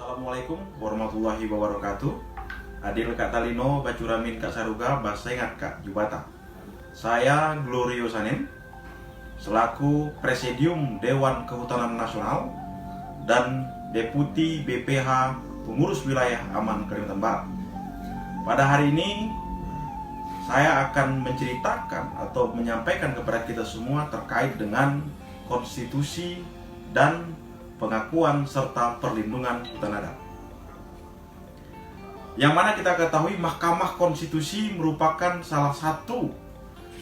Assalamualaikum warahmatullahi wabarakatuh. Adil Kak Talino, Bacuramin Kak Saruga, Basengat Kak Jubata. Saya Glorio Sanin, selaku Presidium Dewan Kehutanan Nasional dan Deputi BPH Pengurus Wilayah Aman Kalimantan Barat. Pada hari ini saya akan menceritakan atau menyampaikan kepada kita semua terkait dengan konstitusi dan pengakuan serta perlindungan hutan adat. Yang mana kita ketahui Mahkamah Konstitusi merupakan salah satu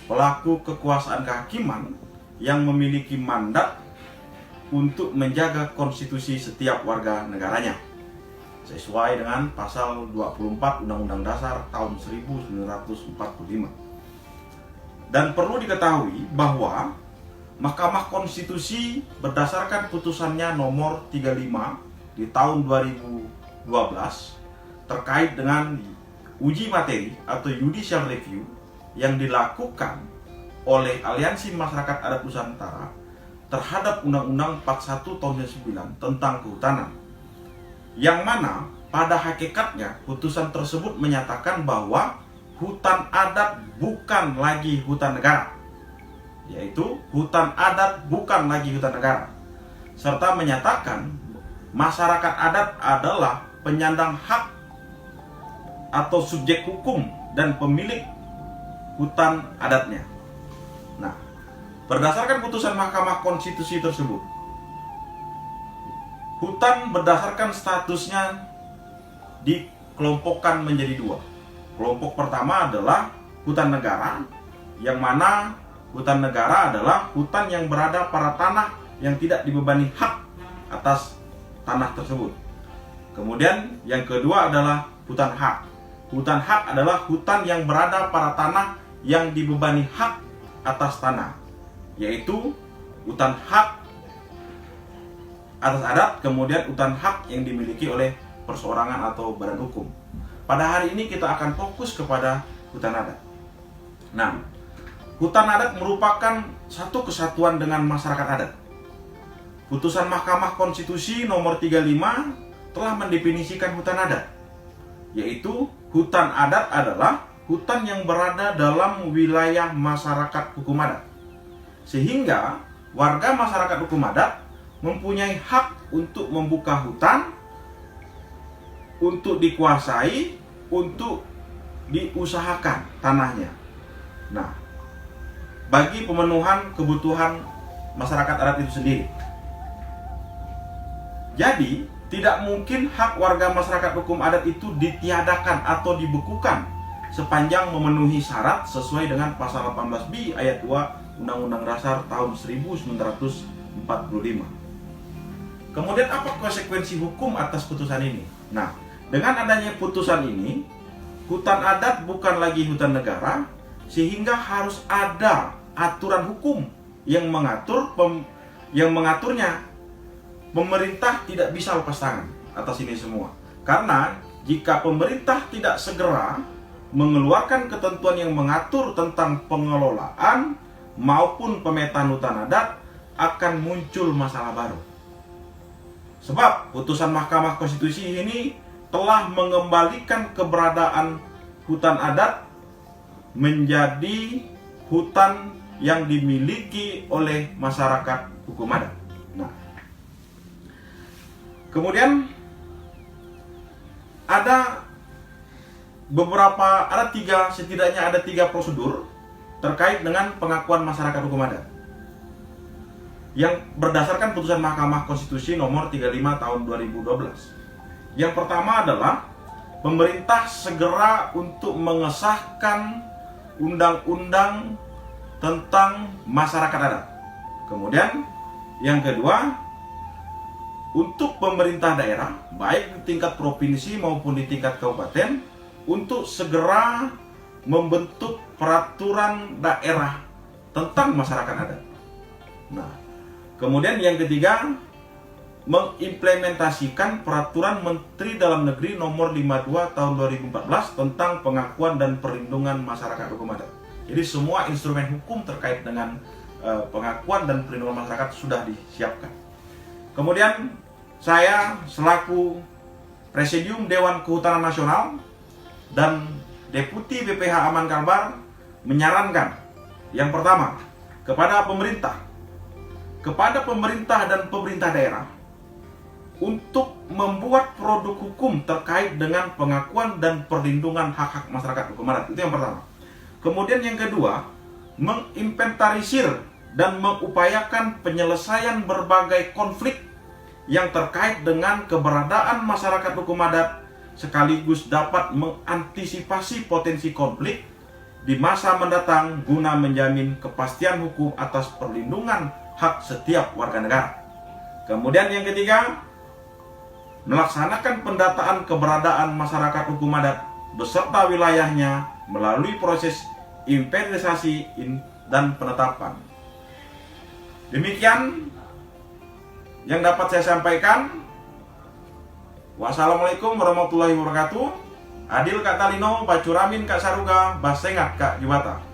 pelaku kekuasaan kehakiman yang memiliki mandat untuk menjaga konstitusi setiap warga negaranya sesuai dengan pasal 24 Undang-Undang Dasar tahun 1945. Dan perlu diketahui bahwa Mahkamah Konstitusi berdasarkan putusannya nomor 35 di tahun 2012 terkait dengan uji materi atau judicial review yang dilakukan oleh Aliansi Masyarakat Adat Nusantara terhadap Undang-Undang 41 tahun 1999 tentang kehutanan, yang mana pada hakikatnya putusan tersebut menyatakan bahwa hutan adat bukan lagi hutan negara, yaitu hutan adat bukan lagi hutan negara, serta menyatakan masyarakat adat adalah penyandang hak atau subjek hukum dan pemilik hutan adatnya. Nah, berdasarkan putusan Mahkamah Konstitusi tersebut, hutan berdasarkan statusnya dikelompokkan menjadi dua. Kelompok pertama adalah hutan negara, yang mana hutan negara adalah hutan yang berada pada tanah yang tidak dibebani hak atas tanah tersebut. Kemudian yang kedua adalah hutan hak. Hutan hak adalah hutan yang berada pada tanah yang dibebani hak atas tanah, yaitu hutan hak atas adat, kemudian hutan hak yang dimiliki oleh perseorangan atau badan hukum. Pada hari ini kita akan fokus kepada hutan adat. Nah, hutan adat merupakan satu kesatuan dengan masyarakat adat. Putusan Mahkamah Konstitusi nomor 35 telah mendefinisikan hutan adat, yaitu hutan adat adalah hutan yang berada dalam wilayah masyarakat hukum adat. Sehingga warga masyarakat hukum adat mempunyai hak untuk membuka hutan, untuk dikuasai, untuk diusahakan tanahnya. Nah, bagi pemenuhan kebutuhan masyarakat adat itu sendiri. Jadi, tidak mungkin hak warga masyarakat hukum adat itu ditiadakan atau dibekukan sepanjang memenuhi syarat sesuai dengan pasal 18B ayat 2 Undang-Undang Dasar tahun 1945. Kemudian apa konsekuensi hukum atas putusan ini? Nah, dengan adanya putusan ini, hutan adat bukan lagi hutan negara, sehingga harus ada aturan hukum yang mengaturnya. Pemerintah tidak bisa lepas tangan atas ini semua. Karena jika pemerintah tidak segera mengeluarkan ketentuan yang mengatur tentang pengelolaan maupun pemetaan hutan adat, akan muncul masalah baru. Sebab putusan Mahkamah Konstitusi ini telah mengembalikan keberadaan hutan adat menjadi hutan yang dimiliki oleh masyarakat hukum adat. Nah, kemudian setidaknya ada tiga prosedur terkait dengan pengakuan masyarakat hukum adat yang berdasarkan putusan Mahkamah Konstitusi nomor 35 tahun 2012. Yang pertama adalah pemerintah segera untuk mengesahkan undang-undang tentang masyarakat adat. Kemudian yang kedua, untuk pemerintah daerah, baik di tingkat provinsi maupun di tingkat kabupaten, untuk segera membentuk peraturan daerah tentang masyarakat adat. Nah, kemudian yang ketiga, mengimplementasikan peraturan Menteri Dalam Negeri nomor 52 tahun 2014 tentang pengakuan dan perlindungan masyarakat hukum adat. Jadi semua instrumen hukum terkait dengan pengakuan dan perlindungan masyarakat sudah disiapkan. Kemudian saya selaku Presidium Dewan Kehutanan Nasional dan Deputi BPH Aman Kalbar menyarankan yang pertama kepada pemerintah dan pemerintah daerah untuk membuat produk hukum terkait dengan pengakuan dan perlindungan hak-hak masyarakat hukum adat. Itu yang pertama. Kemudian yang kedua, menginventarisir dan mengupayakan penyelesaian berbagai konflik yang terkait dengan keberadaan masyarakat hukum adat, sekaligus dapat mengantisipasi potensi konflik di masa mendatang guna menjamin kepastian hukum atas perlindungan hak setiap warga negara. Kemudian yang ketiga, melaksanakan pendataan keberadaan masyarakat hukum adat beserta wilayahnya melalui proses inventarisasi dan penetapan. Demikian yang dapat saya sampaikan. Wassalamualaikum warahmatullahi wabarakatuh. Adil Kak Talino, Bacuramin Kak Saruga, Basengat Kak Jubata.